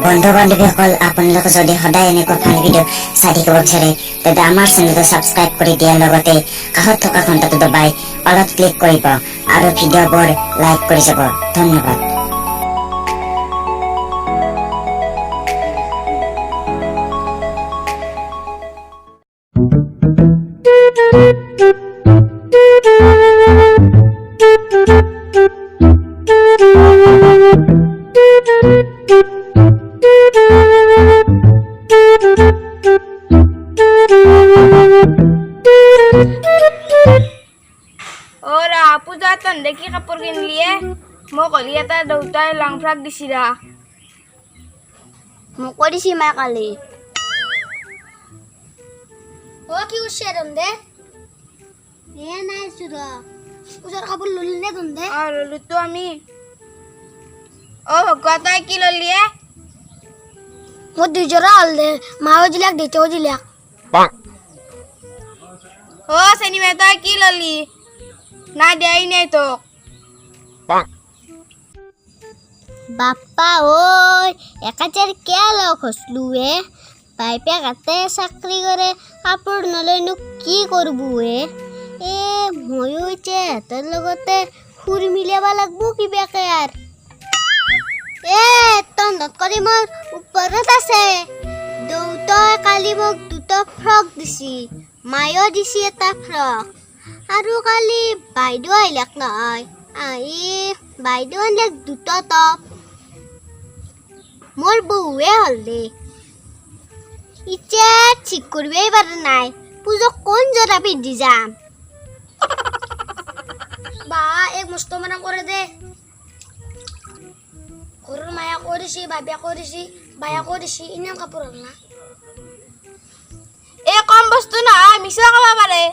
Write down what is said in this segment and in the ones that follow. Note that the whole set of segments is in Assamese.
বন্ধু বান্ধৱীসকল আপোনালোকে যদি সদায় এনেকুৱা ভাল ভিডিঅ' চাই থাকিব বিচাৰে তেন্তে আমাৰ চেনেলটো ছাবস্ক্ৰাইব কৰি দিয়াৰ লগতে কাষত থকা ঘণ্টাটো দবাই অলপ ক্লিক কৰিব আৰু ভিডিঅ'বোৰ লাইক কৰি যাব। ধন্যবাদ। পূজা তন্দে কি কাপোৰ কিনলিয়ে মই কলি এটা দেউতাই লং ফ্ৰাক দিছিৰা মোক দিছি মা কালি কি উছে তন্দে নাই চুৰা পূজাৰ কাপোৰ ললি নে তন্দে ললিতো আমি ভগৱা তই কি ললিয়ে মোৰ দুজোৰা হল দে মাও দিলাক দেউতাও দিলাক চেনিমা তই কি ললি না দেই নাই তোক বাপ্পা ঐ একাচাৰ কিয় লগ হচলুৱে বাইপে কাটে চাকৰি কৰে কাপোৰ নলৈনো কি কৰবো ময়ো এতিয়া সিহঁতৰ লগতে সুৰ মিলাব লাগব কিবাকে আৰ তন্দত কৰি মোৰ ওপৰত আছে দেউতাই কালি মোক দুটা ফ্ৰক দিছি মায়েও দিছি এটা ফ্ৰক আৰু কালি বাইদেউ আহিলাক নহয় বাইদেউ আনিলাক দুটা টপ মোৰ বউৱে হল দে এতিয়া ঠিক কৰিবই পাৰা নাই পূজক কোন জোৰা পিন্ধি যাম বা এক মস্ত মানে কৰে দে ঘৰৰ মায়া কৰিছি বাবিয়া কৰিছি বায়া কৰিছি ইমান কাপোৰ হল না কম বস্তু নহয় মিছা ক'ব পাৰে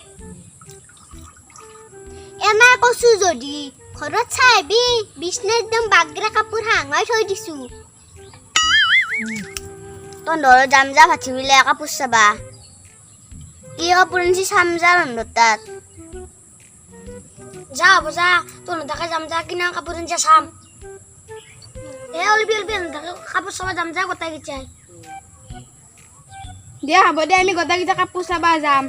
এনাই কৈছো যদি ঘৰত চাবি বিছনা একদম বাগৰা কাপোৰ হাঙাই থৈ দিছো তন্দৰ যাম যা ভাতি মিলে কাপোৰ চাবা কি কাপোৰ আনিছি চাম যা তন্দৰ তাত যা হ'ব যা তন্দৰ তাকে যাম যা কিনা কাপোৰ আনিছা চাম অলবি কাপোৰ চাবা যাম যা গোটাই গেছাই দিয়া হ'ব দে আমি গোটেইকেইটা কাপোৰ চাবা যাম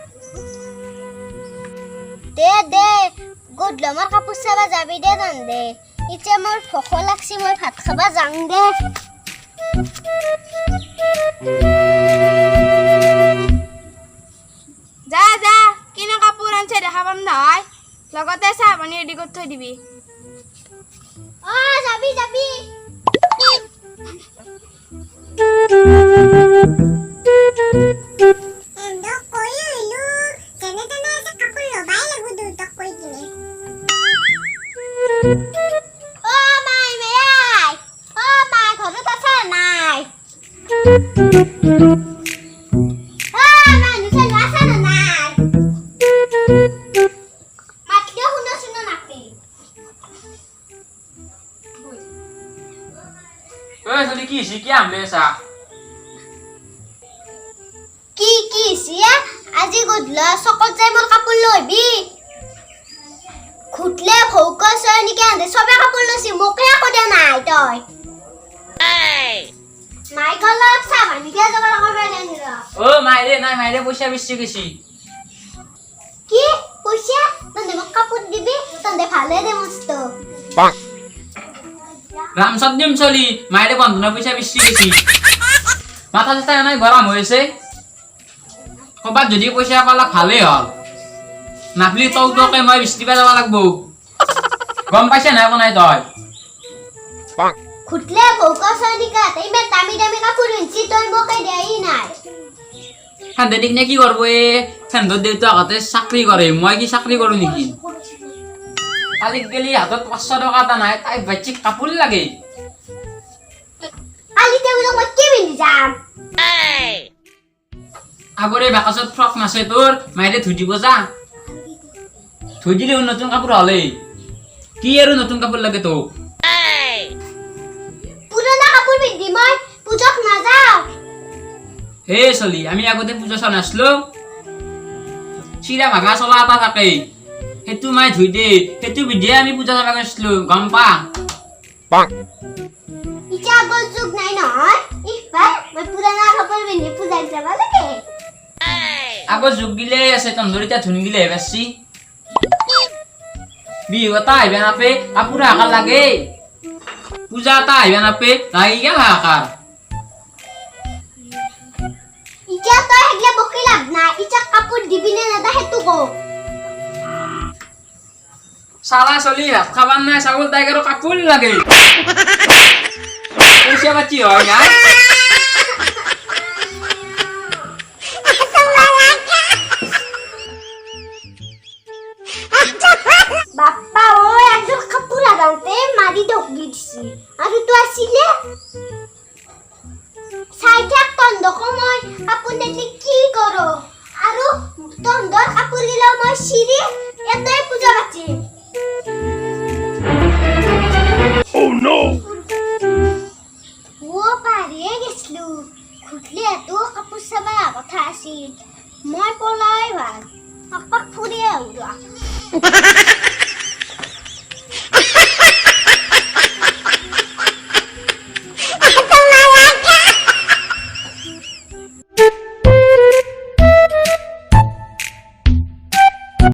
দে গধূলি আমাৰ কাপোৰ চাবা যাবি দে তন্দে এতিয়া মোৰ ভোক লাগছি মই ভাত খাবা যাম দে যা কিনা কাপোৰ আনছে দেখা পাম নহয় লগতে চাহ পানী ৰেডি কৰি থৈ দিবি যাবি আজি গধূলা চকত যাই মোৰ কাপোৰ লৈবি খুটলে ভৌক নেকি আন্ধে চবে কাপোৰ লৈছি মোকে আকৌ দিয়া নাই তই মাই গলত চাহ পানী দিয়া যাব মাইৰে পইচা বেছি গৈছি কি পইচা তন্দে মোক কাপোৰ দিবি তন্দে ভালে দে মস্ত ৰামচত দিম চলি মাইৰে বন্ধনৰ পইচা বেছি গৈছি মাথা চাথা নাই গৰম হৈছে ক'ৰবাত যদি পইচা পালা ভালেই হ'ল নাপলি তৌকে মই বিস্তিবা যাব লাগব গম পাইছে নাই কোনাই তই খুটলে ভৌক নেকি ইমান দামী দামী কাপোৰ আনিছি তই মোকে দিয়াই নাই সেন্দে দিক নে কি কৰব সেন্দৰ দেউতাকহঁতে চাকৰি কৰে মই কি চাকৰি কৰোঁ নেকি কালি গেলি হাতত 500 টকা এটা নাই তাই বাচ্চিক কাপোৰ লাগে কালি বোলে মই কি পিন্ধি যাম আগৰে বাকচত ফ্ৰক নাছে তোৰ মাইৰে ধুই দিব যা ধুই দিলে নতুন কাপোৰ হলে কি আৰু নতুন কাপোৰ লাগে তোক পুৰণা কাপোৰ পিন্ধি মই পূজাত নাযাওঁ হে চলি আমি আগতে পূজা চোৱা নাছিলো চিৰা ভাঙা চলা এটা থাকে সেইটো মাই ধুই দে সেইটো বিধিয়ে আমি পূজা চাব গৈছিলো গম পা ইটা আগৰ যুগ নাই নহয় আগৰ যুগ গিলে আছে তন্দুৰ এতিয়া ধুন গিলে বেছি বিহু এটা আহিবে নাপে কাপোৰ হাকাৰ লাগে পূজা এটা আহিবে নাপে লাগি গেল হাকাৰ ইটা তই হেগলে বকি লাভ নাই ইটা কাপোৰ দিবি নে নেদা হেতু কও সালা চলি ভাত খাবাৰ নাই চাউল টাইগাৰও কাপোৰ লাগে পইচা পাতি হয় না বাপ্পা ও একজন কাপোৰ আগাওতে মাৰি ঢকি দিছি আৰু তো আছিলে চাই থাক তন্দক মই কাপোৰ দেখি কি কৰো আৰু তন্দৰ কাপোৰ গিলা মই চিৰি এটাই পূজা পাতি ও পাৰিয়ে গেছলু খুটলে তো কাপোৰ চাবা কথা আছিল মই পলাই ভাল আপাক ফুৰিয়ে আউৰা